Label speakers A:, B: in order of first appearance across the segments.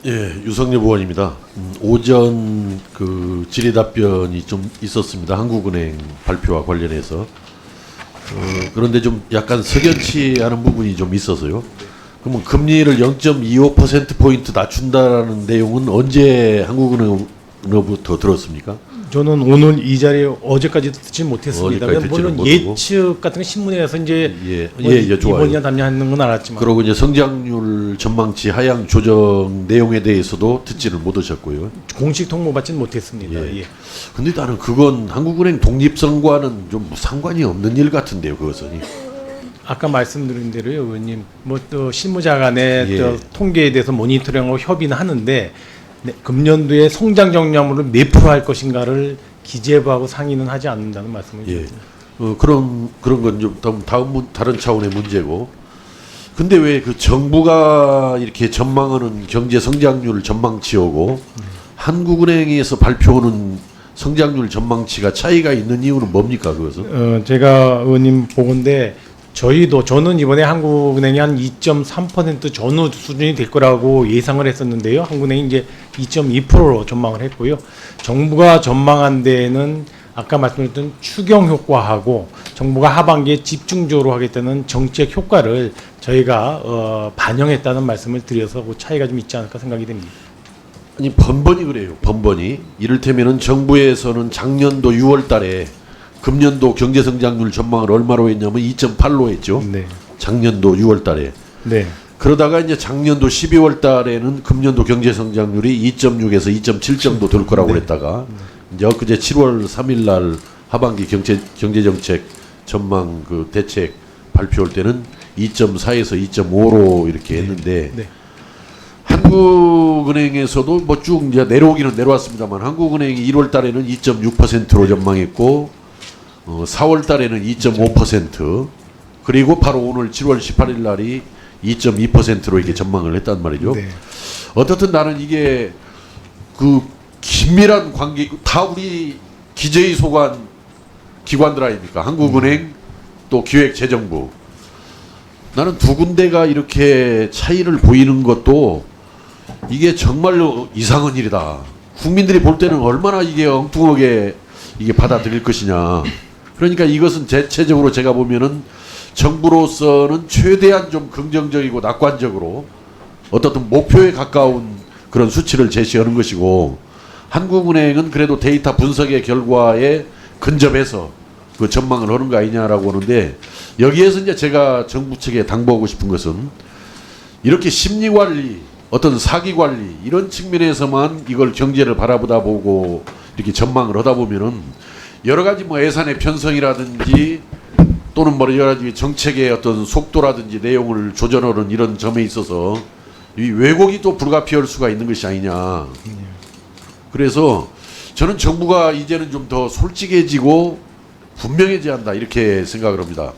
A: 예, 유성엽 의원입니다. 오전 그 질의 답변이 좀 있었습니다. 한국은행 발표와 관련해서. 그런데 좀 약간 석연치 않은 부분이 좀 있어서요. 그러면 금리를 0.25%포인트 낮춘다라는 내용은 언제 한국은행으로부터 들었습니까?
B: 저는 오늘 이 자리에 어제까지도 듣지 못했습니다.
A: 어제까지 듣지는
B: 물론
A: 못하고.
B: 예측 같은 거 신문에서 이제
A: 좋아요.
B: 이번이나 담냐하는 건 알았지만
A: 그리고 이제 성장률 전망치 하향 조정 내용에 대해서도 듣지를 못하셨고요.
B: 공식 통보 받지는 못했습니다.
A: 예.
B: 예.
A: 근데 나는 그건 한국은행 독립성과는 좀 상관이 없는 일 같은데요, 그것은.
B: 아까 말씀드린 대로요, 의원님. 뭐 또 실무자 간의
A: 예.
B: 또 통계에 대해서 모니터링하고 협의는 하는데 네, 금년도에 성장 정량률을 몇 프로 할 것인가를 기재부하고 상의는 하지 않는다는 말씀을
A: 예.
B: 드립니다.
A: 그런 건 좀 다른 차원의 문제고. 근데 왜 그 정부가 이렇게 전망하는 경제 성장률 전망치하고 한국은행에서 발표하는 성장률 전망치가 차이가 있는 이유는 뭡니까, 그것은?
B: 제가 의원님 보건데 저는 이번에 한국은행이 한 2.3% 전후 수준이 될 거라고 예상을 했었는데요. 한국은행이 이제 2.2%로 전망을 했고요. 정부가 전망한 데에는 아까 말씀드렸던 추경 효과하고 정부가 하반기에 집중적으로 하겠다는 정책 효과를 저희가 반영했다는 말씀을 드려서 그 차이가 좀 있지 않을까 생각이 됩니다.
A: 아니, 번번이 그래요, 번번이. 이를테면은 정부에서는 작년도 6월 달에 금년도 경제성장률 전망을 얼마로 했냐면 2.8로 했죠.
B: 네.
A: 작년도 6월 달에.
B: 네.
A: 그러다가 이제 작년도 12월 달에는 금년도 경제성장률이 2.6에서 2.7 정도 될 거라고 그랬다가 이제 엊그제 7월 3일 날 하반기 경제정책 전망 그 대책 발표할 때는 2.4에서 2.5로 이렇게 했는데
B: 네.
A: 한국은행에서도 뭐 쭉 이제 내려오기는 내려왔습니다만 한국은행이 1월 달에는 2.6%로 전망했고 4월 달에는 2.5% 그리고 바로 오늘 7월 18일 날이 2.2%로 이렇게 전망을 했단 말이죠.
B: 네.
A: 어떻든 나는 이게 그 긴밀한 관계, 다 우리 기재위 소관 기관들 아닙니까? 한국은행 또 기획재정부. 나는 두 군데가 이렇게 차이를 보이는 것도 이게 정말로 이상한 일이다. 국민들이 볼 때는 얼마나 이게 엉뚱하게 이게 받아들일 것이냐. 그러니까 이것은 대체적으로 제가 보면은 정부로서는 최대한 좀 긍정적이고 낙관적으로 어떻든 목표에 가까운 그런 수치를 제시하는 것이고 한국은행은 그래도 데이터 분석의 결과에 근접해서 그 전망을 하는 거 아니냐라고 하는데 여기에서 이제 제가 정부 측에 당부하고 싶은 것은 이렇게 심리관리 어떤 사기관리 이런 측면에서만 이걸 경제를 바라보다 보고 이렇게 전망을 하다 보면은 여러 가지 뭐 예산의 편성이라든지 또는 뭐 여러 가지 정책의 어떤 속도라든지 내용을 조정하는 이런 점에 있어서 이 왜곡이 또 불가피할 수가 있는 것이 아니냐. 그래서 저는 정부가 이제는 좀 더 솔직해지고 분명해져야 한다 이렇게 생각을 합니다.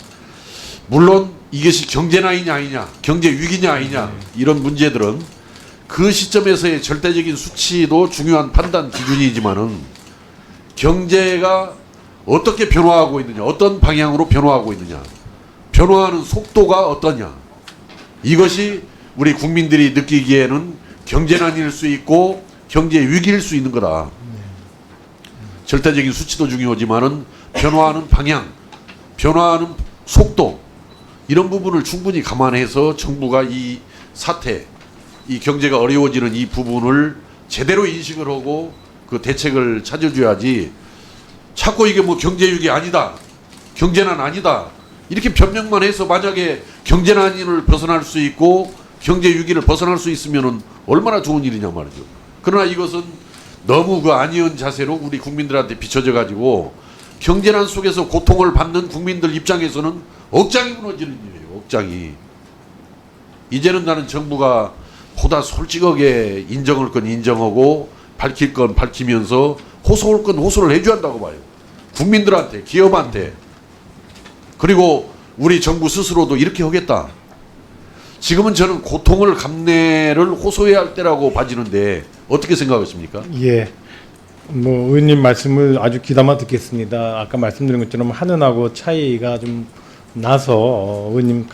A: 물론 이것이 경제난이냐 아니냐, 경제 위기냐 아니냐 이런 문제들은 그 시점에서의 절대적인 수치도 중요한 판단 기준이지만은 경제가 어떻게 변화하고 있느냐, 어떤 방향으로 변화하고 있느냐, 변화하는 속도가 어떠냐, 이것이 우리 국민들이 느끼기에는 경제난일 수 있고 경제 위기일 수 있는 거다. 절대적인 수치도 중요하지만은 변화하는 방향, 변화하는 속도 이런 부분을 충분히 감안해서 정부가 이 사태, 이 경제가 어려워지는 이 부분을 제대로 인식을 하고 그 대책을 찾아줘야지 자꾸 이게 뭐 경제 위기 아니다, 경제난 아니다 이렇게 변명만 해서 만약에 경제난을 벗어날 수 있고 경제 위기를 벗어날 수 있으면은 얼마나 좋은 일이냐 말이죠. 그러나 이것은 너무 그 아니한 자세로 우리 국민들한테 비춰져 가지고 경제난 속에서 고통을 받는 국민들 입장에서는 억장이 무너지는 일이에요. 억장이. 이제는 나는 정부가 보다 솔직하게 인정할 건 인정하고 밝힐 건 밝히면서 호소할 건 호소를 해줘야 한다고 봐요. 국민들한테, 기업한테. 그리고 우리 정부 스스로도 이렇게 하겠다. 지금은 저는 고통을 감내를 호소해야 할 때라고 봐지는데 어떻게 생각하십니까?
B: 예. 뭐 의원님 말씀을 아주 귀담아 듣겠습니다. 아까 말씀드린 것처럼 하는하고 차이가 좀 나서 의원님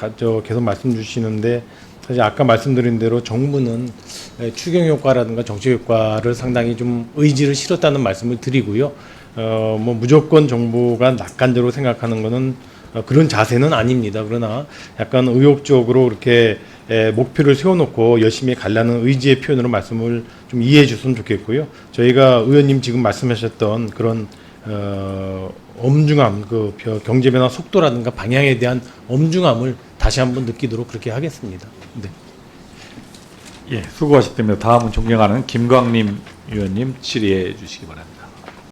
B: 계속 말씀 주시는데 사실 아까 말씀드린 대로 정부는 추경 효과라든가 정책 효과를 상당히 좀 의지를 실었다는 말씀을 드리고요. 뭐 무조건 정부가 낙관대로 생각하는 거는 그런 자세는 아닙니다. 그러나 약간 의욕적으로 이렇게 목표를 세워놓고 열심히 가려는 의지의 표현으로 말씀을 좀 이해해 주셨으면 좋겠고요. 저희가 의원님 지금 말씀하셨던 그런 엄중함, 그 경제 변화 속도라든가 방향에 대한 엄중함을 다시 한번 느끼도록 그렇게 하겠습니다. 네.
C: 예, 수고하셨습니다. 다음은 존경하는 김광림 의원님 질의해 주시기 바랍니다.